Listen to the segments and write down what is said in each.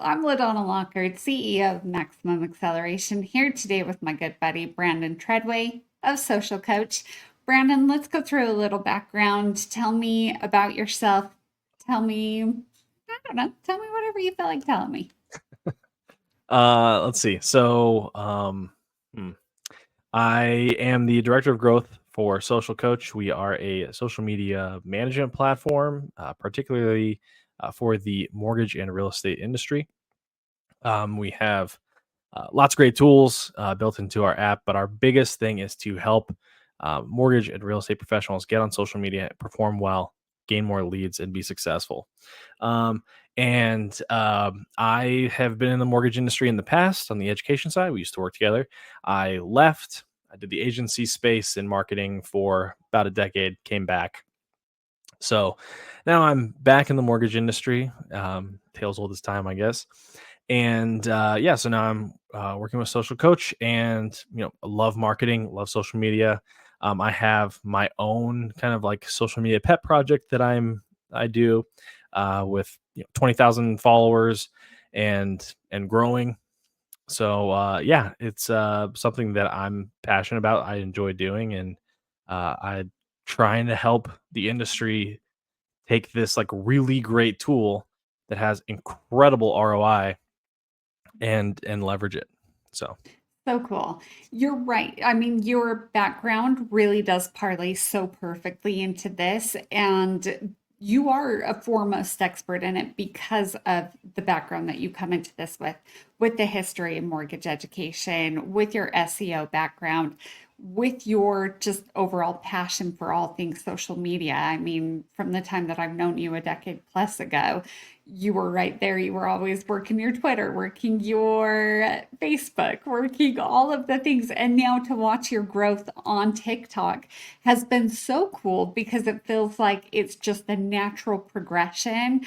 I'm LaDonna Lockhart, CEO of Maximum Acceleration, here today with my good buddy Brandon Treadway of Social Coach. Brandon, let's go through a little background. Tell me about yourself. Tell me, I don't know, tell me whatever you feel like telling me. Let's see. I am the director of growth for Social Coach. We are a social media management platform, particularly for the mortgage and real estate industry. We have lots of great tools built into our app, but our biggest thing is to help mortgage and real estate professionals get on social media, perform well, gain more leads, and be successful. I have been in the mortgage industry in the past on the education side. We used to work together. I left. I did the agency space in marketing for about a decade, came back. So now I'm back in the mortgage industry. Tales old as time, I guess. So now I'm working with Social Coach, and I love marketing, love social media. I have my own kind of like social media pet project that I do with 20,000 followers and growing. So it's something that I'm passionate about. I enjoy doing, and I trying to help the industry take this like really great tool that has incredible ROI and leverage it. So So cool. You're right. I mean, your background really does parlay so perfectly into this. And you are a foremost expert in it because of the background that you come into this with the history of mortgage education, with your SEO background, with your just overall passion for all things social media. I mean, from the time that I've known you a decade plus ago, you were right there. You were always working your Twitter, working your Facebook, working all of the things. And now to watch your growth on TikTok has been so cool because it feels like it's just the natural progression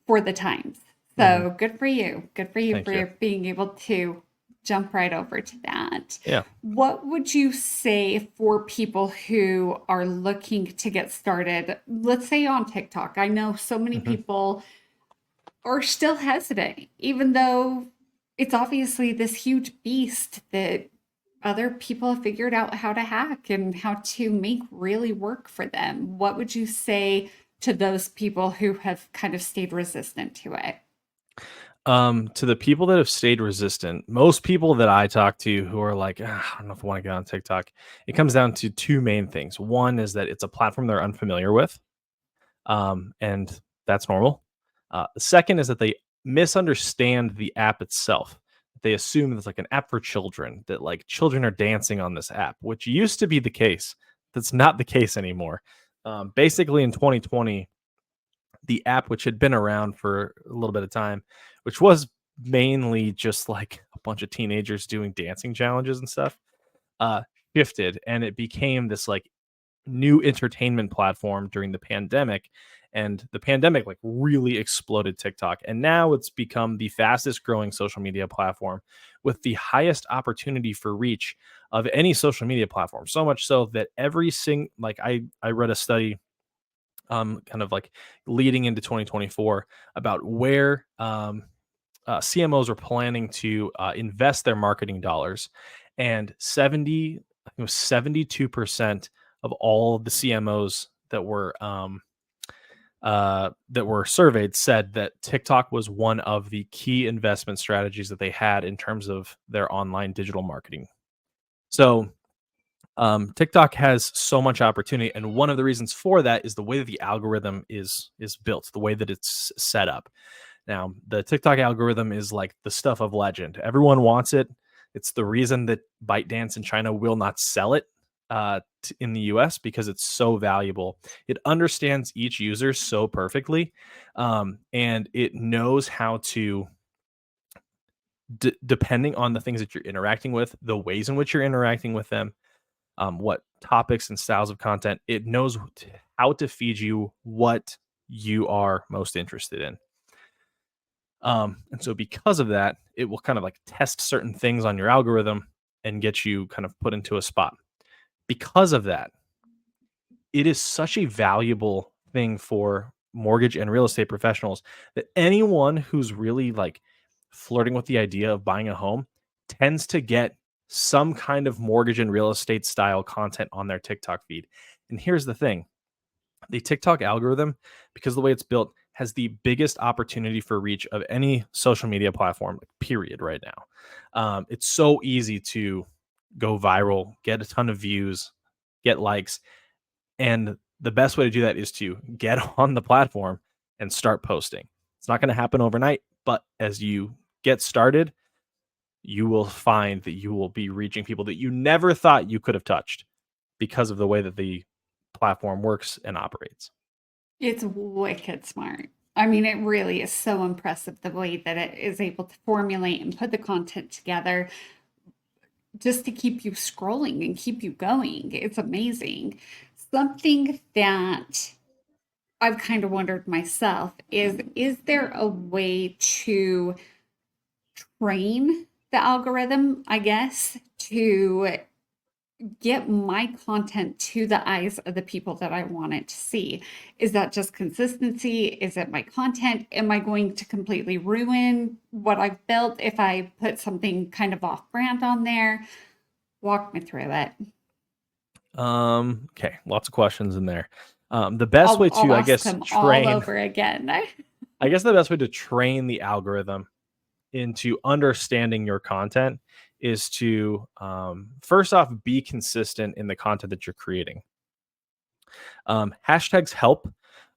for the times. mhm, So good for you. Good for you thank you. for being able to jump right over to that. Yeah. What would you say for people who are looking to get started, let's say on TikTok? I know so many hmm people are still hesitant, even though it's obviously this huge beast that other people have figured out how to hack and how to make really work for them. What would you say to those people who have kind of stayed resistant to it? To the people that have stayed resistant, most people that I talk to who are like, "Ah, I don't know if I want to get on TikTok," it comes down to two main things. One is that it's a platform they're unfamiliar with, and that's normal. The second is that they misunderstand the app itself. They assume it's like an app for children, that like children are dancing on this app, which used to be the case. That's not the case anymore. Basically, in 2020, the app, which had been around for a little bit of time, which was mainly just like a bunch of teenagers doing dancing challenges and stuff, uh, shifted and it became this like new entertainment platform during the pandemic. And the pandemic like really exploded TikTok. And now it's become the fastest growing social media platform with the highest opportunity for reach of any social media platform. So much so that I read a study kind of like leading into 2024 about where CMOs are planning to invest their marketing dollars, and 72% of all of the CMOs that were surveyed said that TikTok was one of the key investment strategies that they had in terms of their online digital marketing. So TikTok has so much opportunity, and one of the reasons for that is the way that the algorithm is built, the way that it's set up. Now, the TikTok algorithm is like the stuff of legend. Everyone wants it. It's the reason that ByteDance in China will not sell it in the US because it's so valuable. It understands each user so perfectly, and it knows how to, depending on the things that you're interacting with, the ways in which you're interacting with them, what topics and styles of content, it knows how to feed you what you are most interested in. And so because of that, it will kind of like test certain things on your algorithm and get you kind of put into a spot. Because of that, it is such a valuable thing for mortgage and real estate professionals that anyone who's really like flirting with the idea of buying a home tends to get some kind of mortgage and real estate style content on their TikTok feed. And here's the thing, the TikTok algorithm, because of the way it's built, has the biggest opportunity for reach of any social media platform, like, period, right now. It's so easy to go viral, get a ton of views, get likes. And the best way to do that is to get on the platform and start posting. It's not going to happen overnight, but as you get started, you will find that you will be reaching people that you never thought you could have touched because of the way that the platform works and operates. It's wicked smart. I mean, it really is so impressive the way that it is able to formulate and put the content together just to keep you scrolling and keep you going. It's amazing. Something that I've kind of wondered myself is there a way to train the algorithm, I guess, to get my content to the eyes of the people that I want it to see? Is that just consistency? Is it my content? Am I going to completely ruin what I've built if I put something kind of off brand on there? Walk me through it. Okay, lots of questions in there. The best way I'll to, I ask guess, them all train, over again. I guess the best way to train the algorithm into understanding your content is to, first off, be consistent in the content that you're creating. Hashtags help,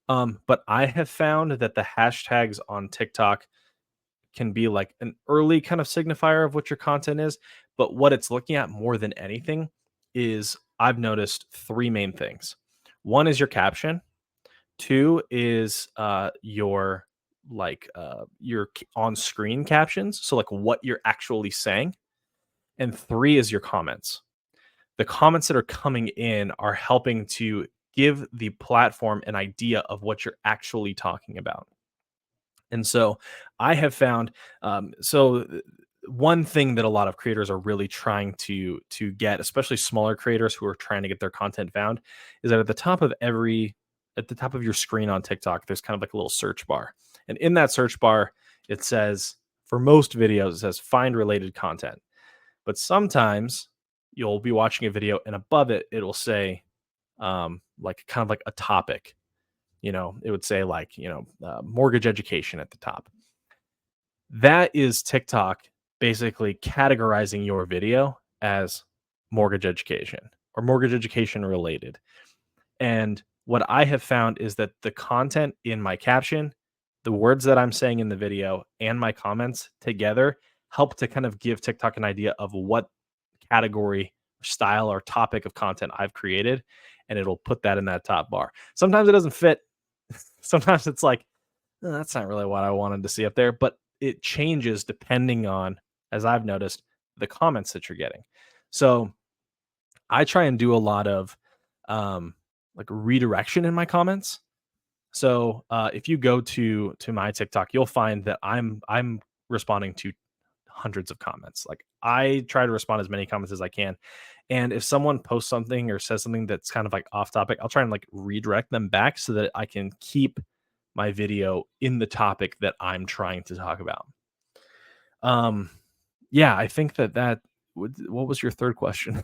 but I have found that the hashtags on TikTok can be like an early kind of signifier of what your content is. But what it's looking at more than anything is, I've noticed three main things. One is your caption. Two is your on screen captions. So like what you're actually saying. And three is your comments. The comments that are coming in are helping to give the platform an idea of what you're actually talking about. And so I have found, one thing that a lot of creators are really trying to get, especially smaller creators who are trying to get their content found, is that at the top of your screen on TikTok, there's kind of like a little search bar. And in that search bar, it says, for most videos, it says find related content. But sometimes you'll be watching a video and above it, it'll say like kind of like a topic. It would say like, mortgage education at the top. That is TikTok basically categorizing your video as mortgage education or mortgage education related. And what I have found is that the content in my caption, the words that I'm saying in the video, and my comments together help to kind of give TikTok an idea of what category, style, or topic of content I've created. And it'll put that in that top bar. Sometimes it doesn't fit. Sometimes it's like, that's not really what I wanted to see up there. But it changes depending on, as I've noticed, the comments that you're getting. So I try and do a lot of like redirection in my comments. So if you go to my TikTok, you'll find that I'm responding to hundreds of comments. Like, I try to respond as many comments as I can. And if someone posts something or says something that's kind of like off topic, I'll try and like redirect them back so that I can keep my video in the topic that I'm trying to talk about. Um, yeah, I think what was your third question?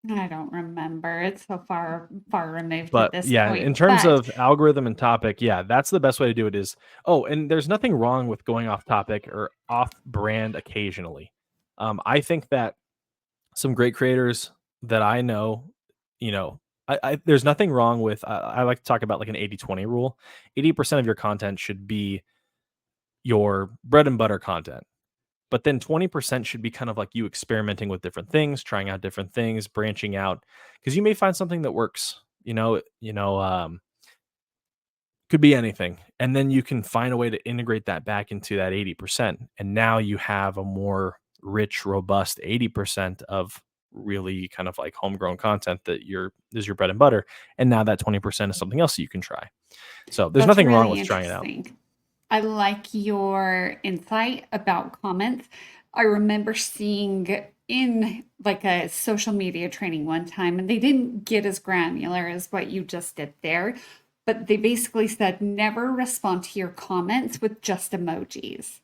I don't remember. It's so far removed at But this yeah, in point. terms But of algorithm and topic, yeah, that's the best way to do it is, oh, and there's nothing wrong with going off topic or off brand occasionally. I think that some great creators that I know, you know, there's nothing wrong with, I like to talk about like an 80/20 rule. 80% of your content should be your bread and butter content. But then 20% should be kind of like you experimenting with different things, trying out different things, branching out, because you may find something that works. Could be anything, and then you can find a way to integrate that back into that 80%, and now you have a more rich, robust 80% of really kind of like homegrown content that is your bread and butter, and now that 20% is something else that you can try. So there's that's nothing wrong really with trying it out. interesting. I like your insight about comments. I remember seeing in like a social media training one time, and they didn't get as granular as what you just did there, but they basically said never respond to your comments with just emojis.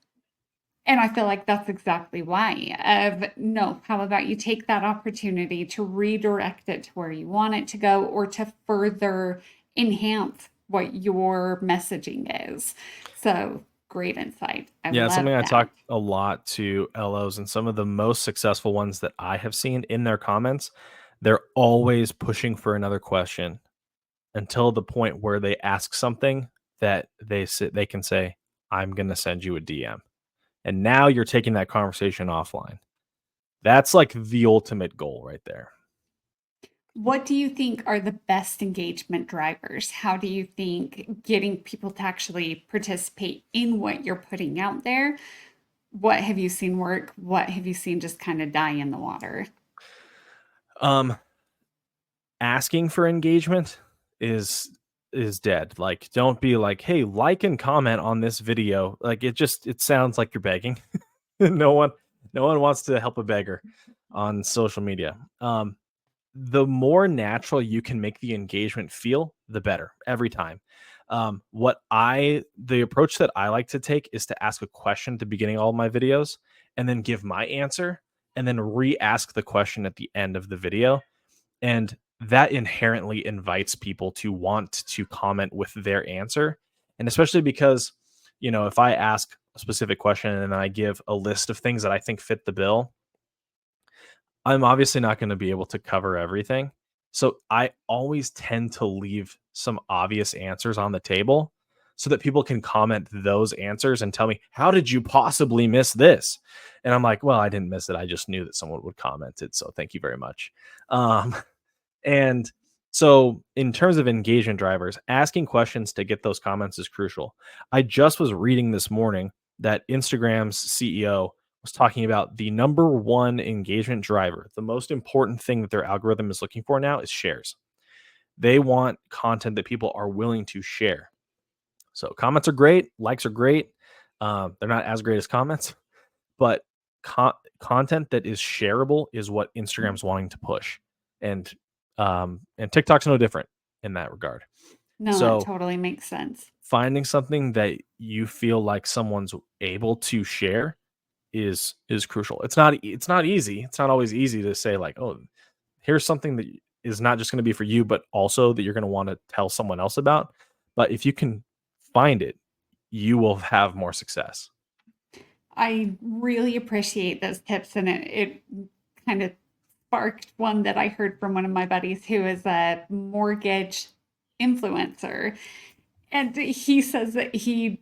And I feel like that's exactly why. Of no, how about you take that opportunity to redirect it to where you want it to go or to further enhance what your messaging is. So great insight. I Yeah, it's love something I that. talk a lot to LOs, and some of the most successful ones that I have seen in their comments, they're always pushing for another question until the point where they ask something that they can say, "I'm gonna send you a DM." And now you're taking that conversation offline. That's like the ultimate goal right there. What do you think are the best engagement drivers? How do you think getting people to actually participate in what you're putting out there? What have you seen work? What have you seen just kind of die in the water? Um, Asking for engagement is dead. Like, don't be like, "Hey, like and comment on this video." Like, it sounds like you're begging. no one no one wants to help a beggar on social media. The more natural you can make the engagement feel, the better every time. The approach that I like to take is to ask a question at the beginning of all my videos and then give my answer and then re-ask the question at the end of the video. And that inherently invites people to want to comment with their answer. And especially because, if I ask a specific question and then I give a list of things that I think fit the bill, I'm obviously not gonna be able to cover everything. So I always tend to leave some obvious answers on the table so that people can comment those answers and tell me, "How did you possibly miss this?" And I'm like, "Well, I didn't miss it. I just knew that someone would comment it. So thank you very much." Um, and so, in terms of engagement drivers, asking questions to get those comments is crucial. I just was reading this morning that Instagram's CEO was talking about the number one engagement driver. The most important thing that their algorithm is looking for now is shares. They want content that people are willing to share. So, comments are great, likes are great. They're not as great as comments, but content that is shareable is what Instagram's wanting to push, and TikTok's no different in that regard. No, that So totally makes sense. finding something that you feel like someone's able to share is crucial. It's not easy. It's not always easy to say like, oh, here's something that is not just going to be for you, but also that you're going to want to tell someone else about. But if you can find it, you will have more success. I really appreciate those tips, and it kind of sparked one that I heard from one of my buddies who is a mortgage influencer. And he says that he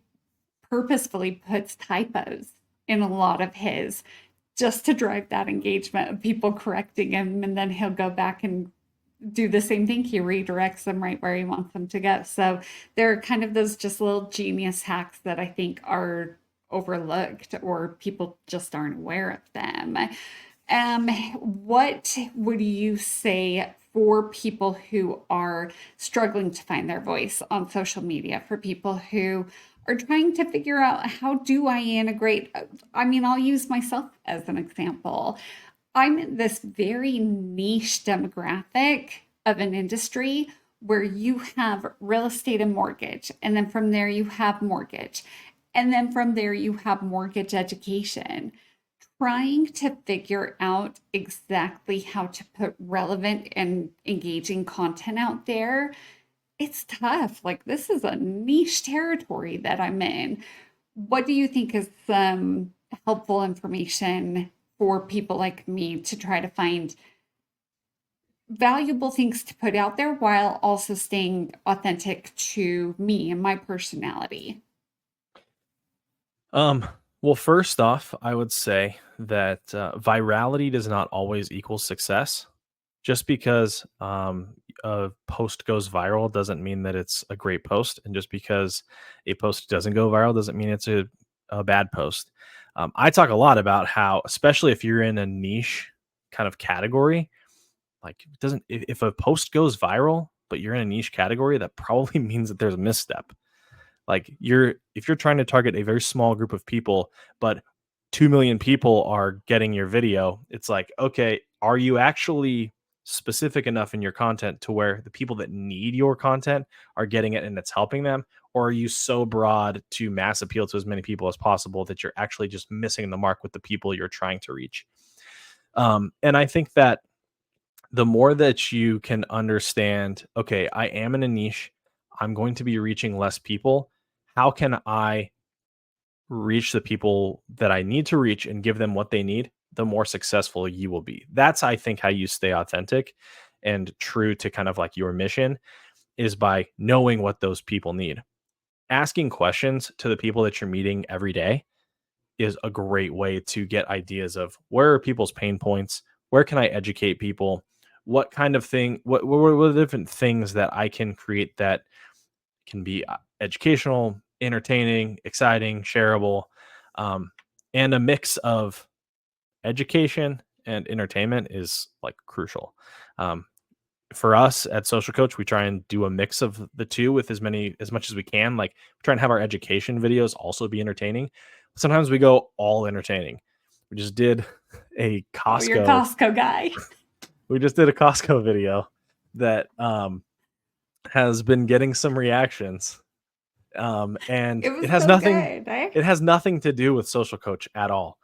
purposefully puts typos in a lot of his just to drive that engagement of people correcting him. And then he'll go back and do the same thing. He redirects them right where he wants them to go. So there are kind of those just little genius hacks that I think are overlooked or people just aren't aware of them. What would you say for people who are struggling to find their voice on social media, for people who are trying to figure out how do I integrate? I mean, I'll use myself as an example. I'm in this very niche demographic of an industry where you have real estate and mortgage, and then from there you have mortgage, and then from there you have mortgage education. Trying to figure out exactly how to put relevant and engaging content out there, it's tough. Like, this is a niche territory that I'm in. What do you think is some helpful information for people like me to try to find valuable things to put out there while also staying authentic to me and my personality? Um, well, first off, I would say that virality does not always equal success. Just because a post goes viral doesn't mean that it's a great post, and just because a post doesn't go viral doesn't mean it's a bad post. I talk a lot about how, especially if you're in a niche kind of category, like it doesn't if a post goes viral, but you're in a niche category, that probably means that there's a misstep. Like if you're trying to target a very small group of people, but 2 million people are getting your video, it's like, okay, are you actually specific enough in your content to where the people that need your content are getting it and it's helping them? Or are you so broad to mass appeal to as many people as possible that you're actually just missing the mark with the people you're trying to reach? And I think that the more that you can understand, okay, I am in a niche, I'm going to be reaching less people. How can I reach the people that I need to reach and give them what they need? The more successful you will be. That's, I think, how you stay authentic and true to kind of like your mission, is by knowing what those people need. Asking questions to the people that you're meeting every day is a great way to get ideas of where are people's pain points, where can I educate people, what kind of thing, what are the different things that I can create that can be educational, entertaining, exciting, shareable, um, and a mix of education and entertainment is like crucial. Um, for us at Social Coach, we try and do a mix of the two with as much as we can. Like, we try and have our education videos also be entertaining. Sometimes we go all entertaining. We just did a Oh, you're a Costco. Costco guy. We just did a Costco video that has been getting some reactions. And It was so good. Eh? it has nothing to do with Social Coach at all.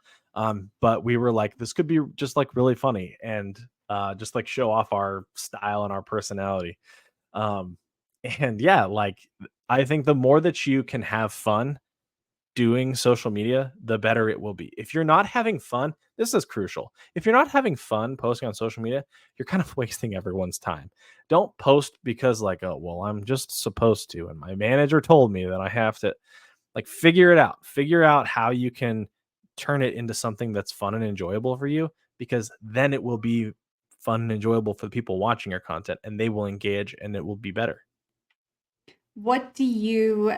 But we were like, this could be just like really funny and just like show off our style and our personality. Um, and yeah, like, I think the more that you can have fun doing social media, the better it will be. If you're not having fun, this is crucial. If you're not having fun posting on social media, you're kind of wasting everyone's time. Don't post because, like, oh, well, I'm just supposed to, and my manager told me that I have to. Like, figure it out. Figure out how you can turn it into something that's fun and enjoyable for you, because then it will be fun and enjoyable for the people watching your content, and they will engage and it will be better. What do you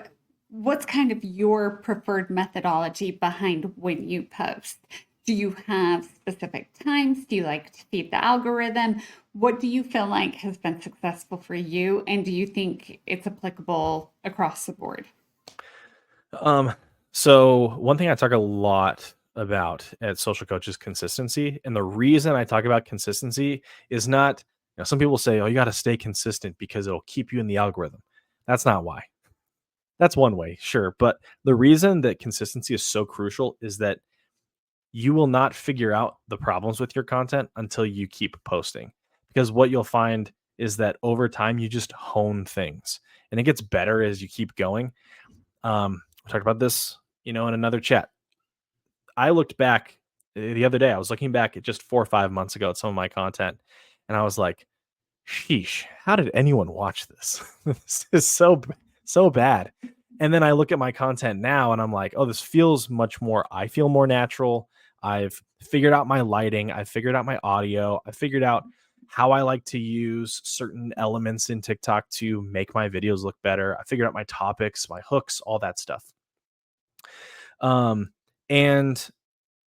what's kind of your preferred methodology behind when you post? Do you have specific times? Do you like to feed the algorithm? What do you feel like has been successful for you? And do you think it's applicable across the board? Um, so one thing I talk a lot about at Social Coach is consistency. And the reason I talk about consistency is not, some people say, oh, you got to stay consistent because it'll keep you in the algorithm. That's not why. That's one way, sure. But the reason that consistency is so crucial is that you will not figure out the problems with your content until you keep posting. Because what you'll find is that over time, you just hone things and it gets better as you keep going. We talked about this, in another chat. I looked back the other day. I was looking back at just 4 or 5 months ago at some of my content, and I was like, "Sheesh, how did anyone watch this? This is so bad." And then I look at my content now, and I'm like, "Oh, this feels much more. I feel more natural. I've figured out my lighting. I figured out my audio. I figured out how I like to use certain elements in TikTok to make my videos look better. I figured out my topics, my hooks, all that stuff." Um, and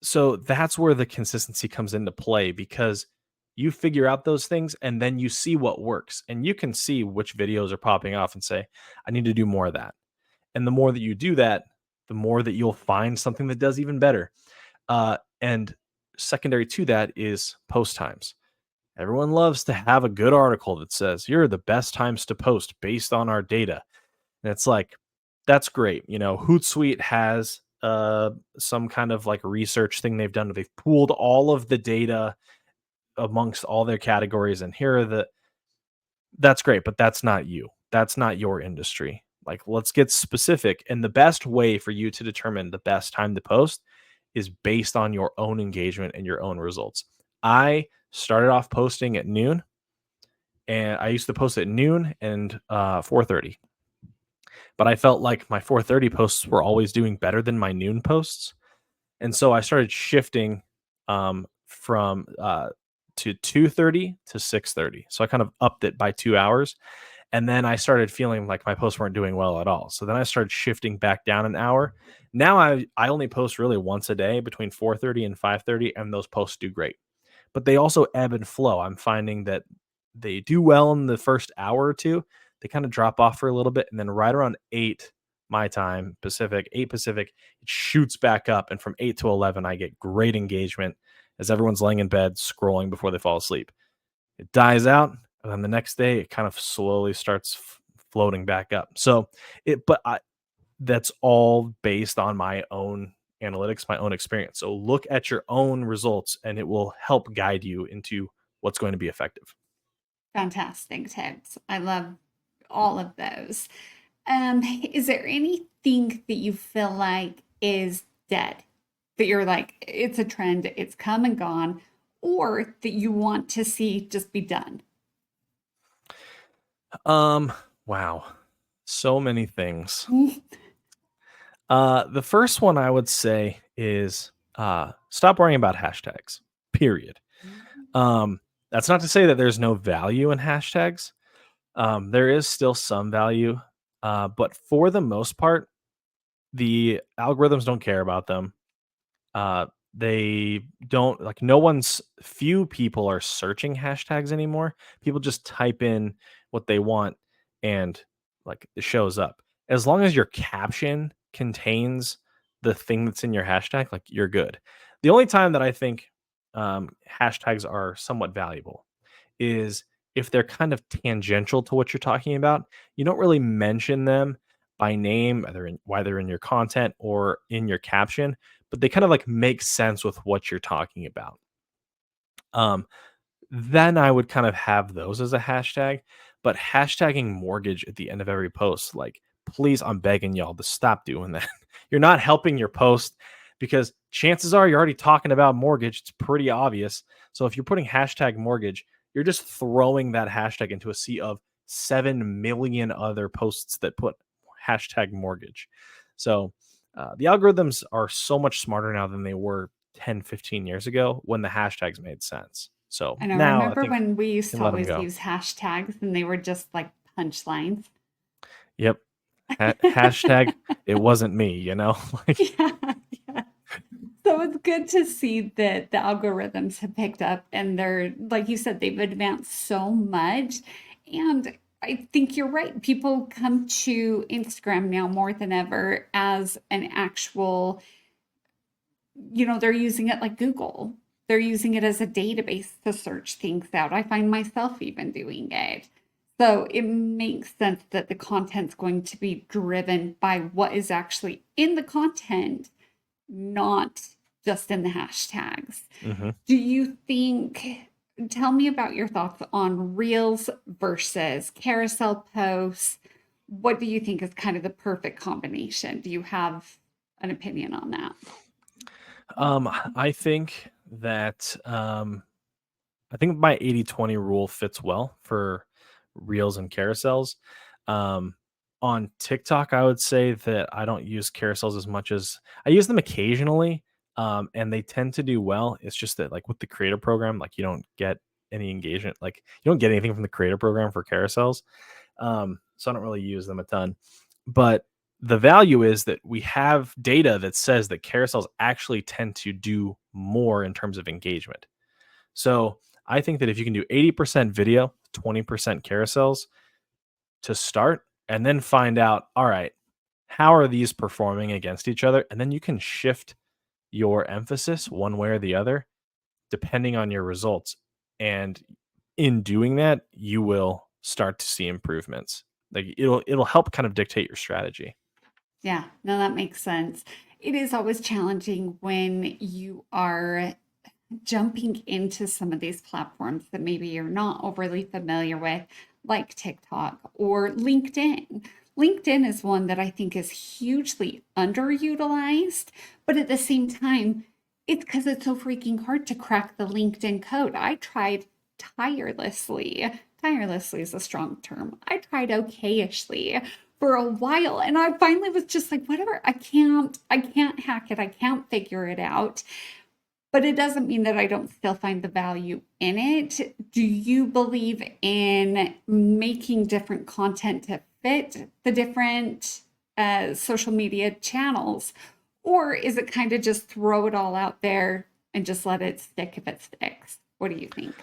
so that's where the consistency comes into play, because you figure out those things and then you see what works and you can see which videos are popping off and say, I need to do more of that. And the more that you do that, the more that you'll find something that does even better. And secondary to that is post times. Everyone loves to have a good article that says, here are the best times to post based on our data. And it's like, that's great. Hootsuite has some kind of like research thing they've done. They've pooled all of the data amongst all their categories, and here are that's great, but that's not you. That's not your industry. Like, let's get specific. And the best way for you to determine the best time to post is based on your own engagement and your own results. I started off posting at noon, and I used to post at noon and 4:30. But I felt like my 4:30 posts were always doing better than my noon posts. And so I started shifting from to 2:30 to 6:30. So I kind of upped it by 2 hours. And then I started feeling like my posts weren't doing well at all. So then I started shifting back down an hour. Now I only post really once a day between 4:30 and 5:30, and those posts do great. But they also ebb and flow. I'm finding that they do well in the first hour or two. They kind of drop off for a little bit, and then right around 8 my time Pacific, 8 Pacific, it shoots back up, and from 8 to 11 I get great engagement as everyone's laying in bed scrolling before they fall asleep. it dies out, and then the next day it kind of slowly starts floating back up. So that's all based on my own analytics, my own experience. So look at your own results and it will help guide you into what's going to be effective. Fantastic tips. I love all of those. Is there anything that you feel like is dead? That you're like, it's a trend, it's come and gone, or that you want to see just be done? Um, wow. So many things. The first one I would say is stop worrying about hashtags. Period. Um, that's not to say that there's no value in hashtags. There is still some value, but for the most part, the algorithms don't care about them. They don't like no one's few people are searching hashtags anymore. People just type in what they want and like it shows up. As long as your caption contains the thing that's in your hashtag, like you're good. The only time that I think hashtags are somewhat valuable is if they're kind of tangential to what you're talking about. You don't really mention them by name, either in your content or in your caption, but they kind of like make sense with what you're talking about. Um, then I would kind of have those as a hashtag, but hashtagging mortgage at the end of every post, like, please, I'm begging y'all to stop doing that. You're not helping your post because chances are you're already talking about mortgage. It's pretty obvious. So if you're putting hashtag mortgage, you're just throwing that hashtag into a sea of 7 million other posts that put hashtag mortgage. So the algorithms are so much smarter now than they were 10, 15 years ago when the hashtags made sense. So And I now I remember think when we you used can to let them always go. use hashtags and they were just like punchlines. Yep. Hashtag it wasn't me, you know? Like, Yeah, yeah. So it's good to see that the algorithms have picked up and they're, like you said, they've advanced so much. And I think you're right. People come to Instagram now more than ever as an actual, they're using it like Google. They're using it as a database to search things out. I find myself even doing it. So it makes sense that the content's going to be driven by what is actually in the content, not just in the hashtags. mhm. Do you think, tell me about your thoughts on reels versus carousel posts. What do you think is kind of the perfect combination? Do you have an opinion on that? I think that I think my 80/20 rule fits well for reels and carousels. Um, on TikTok, I would say that I don't use carousels as much as I use them occasionally, and they tend to do well. It's just that, like with the creator program, like you don't get any engagement, like you don't get anything from the creator program for carousels. So I don't really use them a ton. But the value is that we have data that says that carousels actually tend to do more in terms of engagement. So I think that if you can do 80% video, 20% carousels to start, and then find out, all right, how are these performing against each other? And then you can shift your emphasis one way or the other, depending on your results. And in doing that, you will start to see improvements. Like it'll help kind of dictate your strategy. Yeah, no, that makes sense. It is always challenging when you are jumping into some of these platforms that maybe you're not overly familiar with, like TikTok or LinkedIn. LinkedIn is one that I think is hugely underutilized, but at the same time, it's because it's so freaking hard to crack the LinkedIn code. I tried tirelessly. Tirelessly is a strong term. I tried okayishly for a while and I finally was just like, whatever, I can't hack it. I can't figure it out, but it doesn't mean that I don't still find the value in it. Do you believe in making different content to fit the different social media channels? Or is it kind of just throw it all out there and just let it stick if it sticks? What do you think?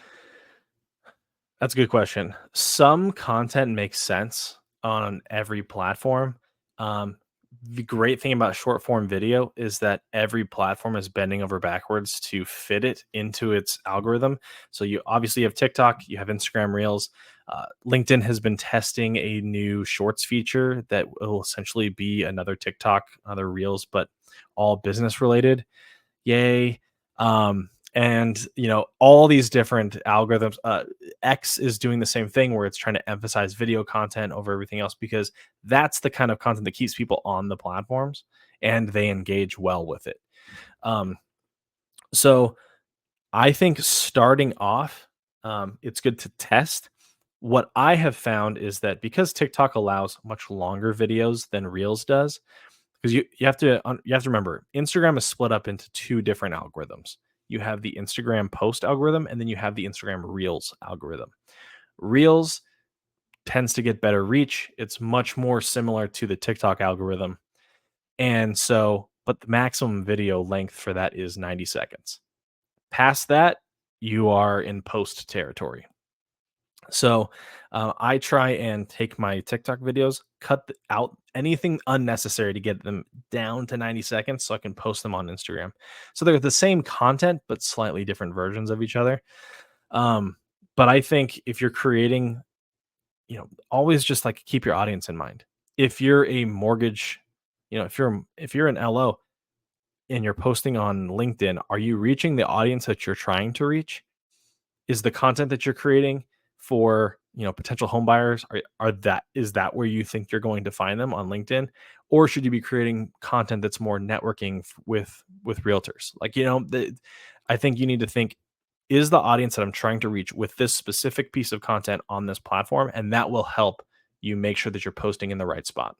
That's a good question. Some content makes sense on every platform. Um, the great thing about short form video is that every platform is bending over backwards to fit it into its algorithm. So you obviously have TikTok, you have Instagram Reels. LinkedIn has been testing a new Shorts feature that will essentially be another TikTok, other Reels, but all business related. Yay. And all these different algorithms. X is doing the same thing where it's trying to emphasize video content over everything else because that's the kind of content that keeps people on the platforms and they engage well with it. Um, so I think starting off, it's good to test. What I have found is that because TikTok allows much longer videos than Reels does, because you have to remember Instagram is split up into two different algorithms. You have the Instagram post algorithm, and then you have the Instagram Reels algorithm. Reels tends to get better reach. It's much more similar to the TikTok algorithm, and so, but the maximum video length for that is 90 seconds. Past that, you are in post territory. So I try and take my TikTok videos, cut out anything unnecessary to get them down to 90 seconds so I can post them on Instagram. So they're the same content, but slightly different versions of each other. Um, but I think if you're creating, always just like keep your audience in mind. If you're a mortgage, if you're an LO and you're posting on LinkedIn, are you reaching the audience that you're trying to reach? Is the content that you're creating for, potential home buyers, is that where you think you're going to find them on LinkedIn? Or should you be creating content that's more networking with realtors? Like, I think you need to think, is the audience that I'm trying to reach with this specific piece of content on this platform? And that will help you make sure that you're posting in the right spot.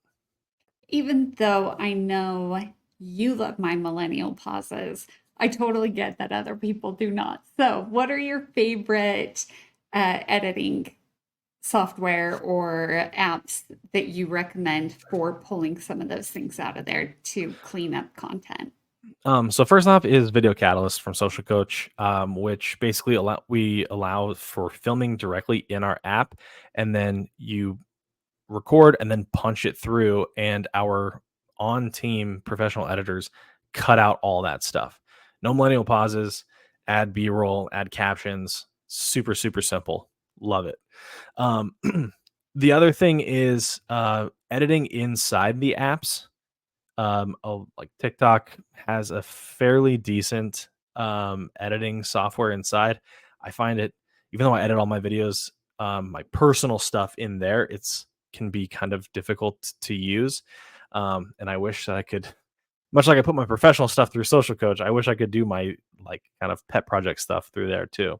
Even though I know you love my millennial pauses, I totally get that other people do not. So, what are your favorite editing software or apps that you recommend for pulling some of those things out of there to clean up content? So first off is Video Catalyst from Social Coach, which basically allow for filming directly in our app, and then you record and then punch it through, and our on team professional editors cut out all that stuff. No millennial pauses, add b-roll, add captions, super super simple. Love it. um, the other thing is editing inside the apps. Like TikTok has a fairly decent editing software inside. I find it, even though I edit all my videos, my personal stuff in there, it's can be kind of difficult to use. And I wish that I could, much like I put my professional stuff through Social Coach, I wish I could do my like kind of pet project stuff through there too.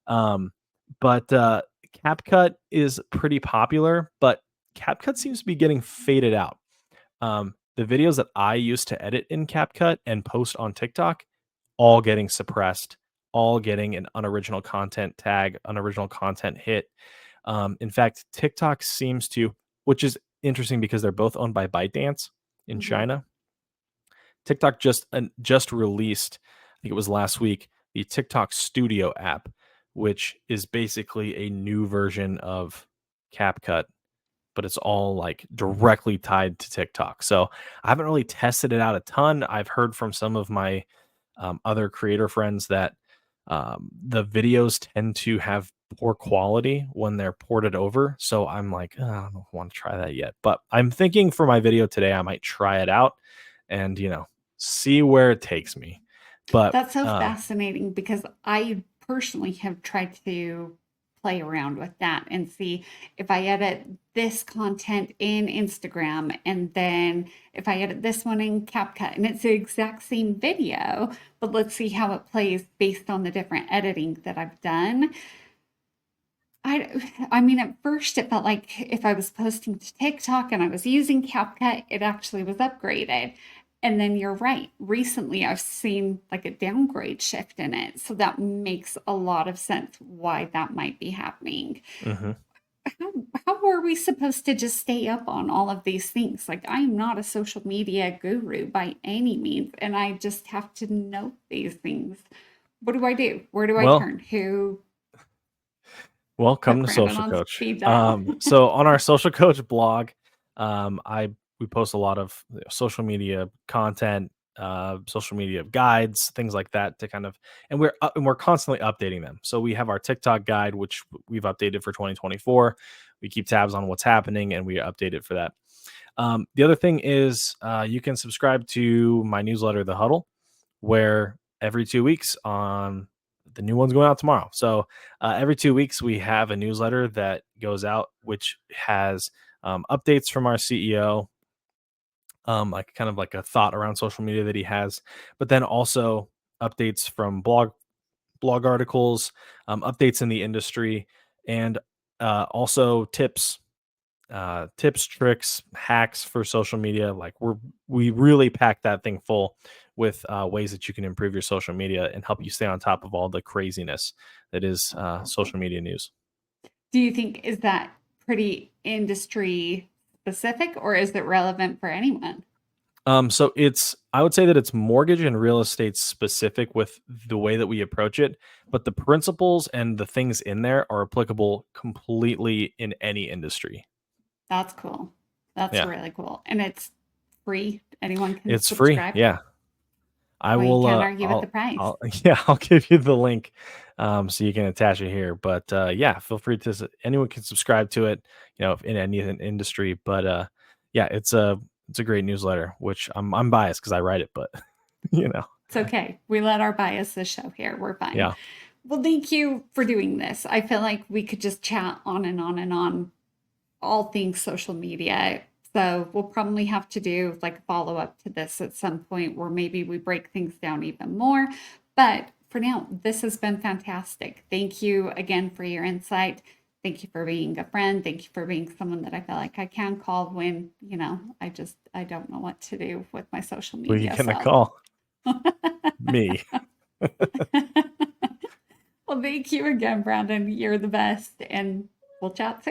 Um, but CapCut is pretty popular, but CapCut seems to be getting faded out. The videos that I used to edit in CapCut and post on TikTok, all getting suppressed, all getting an unoriginal content tag, unoriginal content hit. In fact, TikTok seems to, which is interesting because they're both owned by ByteDance in Mhm. China. TikTok just released, I think it was last week, the TikTok Studio app, which is basically a new version of CapCut, but it's all like directly tied to TikTok. So I haven't really tested it out a ton. I've heard from some of my other creator friends that the videos tend to have poor quality when they're ported over. So I'm like, "Oh, I don't want to try that yet." But I'm thinking for my video today, I might try it out and, see where it takes me. But That's so fascinating because I personally have tried to play around with that and see if I edit this content in Instagram and then if I edit this one in CapCut and it's the exact same video, but let's see how it plays based on the different editing that I've done. I mean, at first it felt like if I was posting to TikTok and I was using CapCut, it actually was upgraded. And then you're right. Recently, I've seen like a downgrade shift in it. So that makes a lot of sense why that might be happening. mhm. How, how are we supposed to just stay up on all of these things? Like, I am not a social media guru by any means, and I just have to know these things. What do I do? Where do I Well, turn? Who Well, come put to Brandon Social on Coach. speed dial? So on our Social Coach blog, I we post a lot of social media content, social media guides, things like that to kind of, and we're constantly updating them. So we have our TikTok guide, which we've updated for 2024. We keep tabs on what's happening and we update it for that. The other thing is you can subscribe to my newsletter, The Huddle, where every 2 weeks on the new one's going out tomorrow. So every 2 weeks we have a newsletter that goes out, which has updates from our CEO, like kind of like a thought around social media that he has, but then also updates from blog articles, updates in the industry, and also tips, tricks, hacks for social media. Like we really pack that thing full with ways that you can improve your social media and help you stay on top of all the craziness that is social media news. Do you think is that pretty industry specific or is it relevant for anyone? So I would say that it's mortgage and real estate specific with the way that we approach it, but the principles and the things in there are applicable completely in any industry. That's cool. That's Yeah, really cool. And it's free. Anyone can it's free. subscribe. Yeah, I Well, you will. can't argue with the price. I'll. Yeah, I'll give you the link, so you can attach it here. But yeah, feel free to. Anyone can subscribe to it. In any industry. But yeah, it's a great newsletter, which I'm biased because I write it, but you know, It's okay. We let our biases show here. We're fine. yeah. Well, thank you for doing this. I feel like we could just chat on and on and on all things social media. So we'll probably have to do like a follow up to this at some point where maybe we break things down even more. But for now, this has been fantastic. Thank you again for your insight. Thank you for being a friend. Thank you for being someone that I feel like I can call when, I don't know what to do with my social Who are you media gonna self. call? Me. Well, thank you again, Brandon. You're the best, and we'll chat soon.